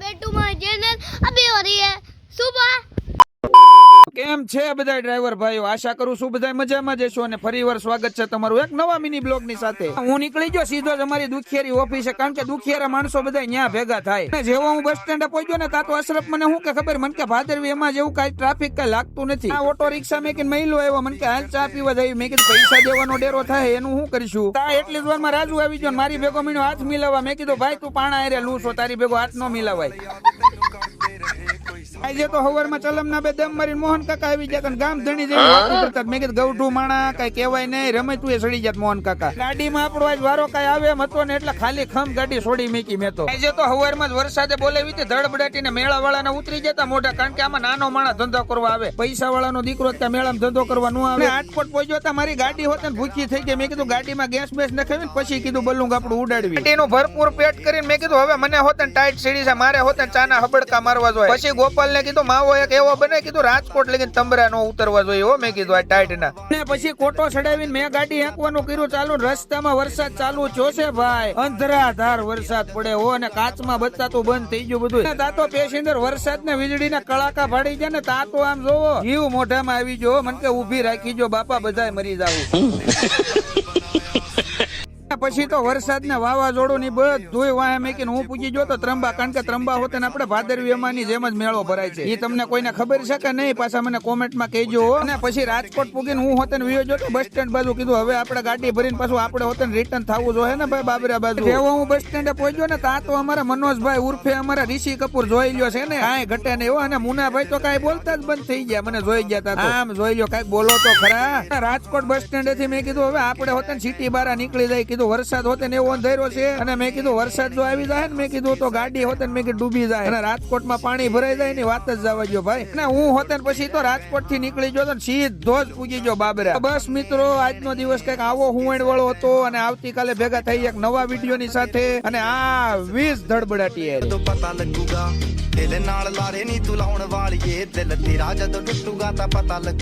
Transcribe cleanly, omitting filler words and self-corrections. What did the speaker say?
Back to my channel. अभी हो रही है सुबह। કેમ છે બધા ડ્રાઈવર ભાઈઓ? આશા કરું છું બધા મજામાં જ હશો અને ફરીવાર સ્વાગત છે તમારું એક નવા મિની બ્લોગ ની સાથે। હું નીકળી ગયો સીધો જ અમારી દુખિયારી ઓફિસે, કારણ કે દુખિયારા માણસો બધા અહીંયા ભેગા થાય અને જેવો હું બસ સ્ટેન્ડે પહોંચ્યો ને તા તો અશરફ મને શું કે ખબર, મને કે ભાદરવી એમાં જેવું કઈ ટ્રાફિક કઈ લાગતું નથી। આ ઓટો રિક્ષા મેં કે મહિલો આવ્યો, મને કે હાલ ચા પીવા જાય। મેં કીધું પૈસા દેવાનો ડેરો થાય એનું શું કરીશું? તા એટલી જ વારમાં રાજુ આવી ગયો, મારી ભેગો મીનો હાથ મિલાવવા। મેં કીધું ભાઈ તું પાણા હારે લૂ છો, તારી ભેગો હાથ નો મિલાવાય। આજે તો હવારમાં ચલમના બે દમ મારી મોહન કાકા આવી ગયા ગામ ધણી જેવી વાતો કરતા। મેં કીધું ગૌઠું માણા કઈ કહેવાય નહીં, રમે તું એ સડી જાત મોહન કાકા। ગાડીમાં આપણો આજ વારો કઈ આવે એમ હતો ને એટલે ખાલી ખમ ગાડી છોડી મેકી મેં તો। આજે તો હવારમાં જ વરસાદે બોલાવી હતી ધડબડાટીને મેળા વાળાને ઉતરી જતા મોઢા, કારણ કે આમાં નાનો માણસ ધંધો કરવા આવે, પૈસા વાળાનો દીકરો ત્યાં મેળામાં ધંધો કરવા ન આવે। આટકોટ પહોંચ્યો હતા, મારી ગાડી હોત ને ભૂખી થઈ ગઈ। મેં કીધું ગાડીમાં ગેસ બેસ નખાવી ને પછી કીધું બલુંગ આપણું ઉડાડવી। ગાડીનું ભરપૂર પેટ કરીને મેં કીધું હવે મને હોત ને ટાઈટ સીડી છે, મારે હોત ને ચાના હબડકા મારવા જોઈએ। પછી ગોપાલ ને કીધું માવો એક એવો બને, કીધું રાજકોટ લગીને તંબરા નો ઉતરવા જોઈએ હો। મેં કીધું આ ટાઈટ ના ને પછી કોટો ચડાવીને મેં ગાડી હેંકવાનું કર્યું ચાલુ। રસ્તામાં વરસાદ ચાલુ જોશે ભાઈ, અંધરાધાર વરસાદ પડે હો અને કાચમાં બતાતું બંધ થઈ ગયું બધું। તાતો પેસેન્જર વરસાદ ને વીજળી ના કડાકા ભાડી જાય ને તાતો આમ જોવો જીવ મોઢામાં આવી જો, મને કે ઉભી રાખી જો બાપા બધાય મરી જાવું। પછી તો વરસાદ ને વાવાઝોડું ની બધું વાયા મેકીને હું પૂછી ગયો તો ત્રંબા, કારણ કે ત્રંબા હોતે ને આપણે ભાદરવી એમાંની જેમ જ મેળો ભરાય છે। એ તમને કોઈને ખબર છે કે નહીં પાછા મને કોમેન્ટ માં કહેજો। અને પછી રાજકોટ પૂગીને હું હોતે ને વિયો ગયો બસ સ્ટેન્ડ બાજુ, કીધું હવે આપણે ગાડી ભરીને પાછું આપણે હોતે ને રિટર્ન થવું જોઈએ ને ભાઈ બાબરા બાજુ। જેવો હું બસ સ્ટેન્ડે પહોંચ્યો ને તા તો અમારા મનોજભાઈ ઉર્ફે અમારા ઋષિ કપૂર જોઈ લ્યો છે ને, કાંઈ ઘટે નહીં હો। અને મુનાભાઈ તો કાંઈ બોલતા જ બંધ થઈ ગયા, મને જોઈ ગયા તા આમ જોઈ લ્યો કાંઈક બોલો તો ખરા। રાજકોટ બસ સ્ટેન્ડે થી મેં કીધું હવે આપણે હોતે ને સિટી બહાર નીકળી જાય, કીધું વરસાદ હોતે ને અંધેરો છે અને મેં કીધું વરસાદ જો આવી જાય ને મેં કીધું તો ગાડી હોતે ને મેં કીધું ડૂબી જાય અને રાજકોટમાં પાણી ભરાઈ જાય ની વાત જ જવા ગયો ભાઈ। અને હું હોતે ને પછી તો રાજકોટ થી નીકળી ગયો તો સીધો જ પૂજી ગયો બાબરા। બસ મિત્રો આજનો દિવસ કઈક આવો હુંવણ વાળો હતો અને આવતીકાલે ભેગા થઈ એક નવા વિડીયો ની સાથે। અને આ 20 ધડબડાટી पता लगूगा दिल नाल लारे नी तू लाउण वालिए दिल तेरा जदों टुटूगा तां पता लग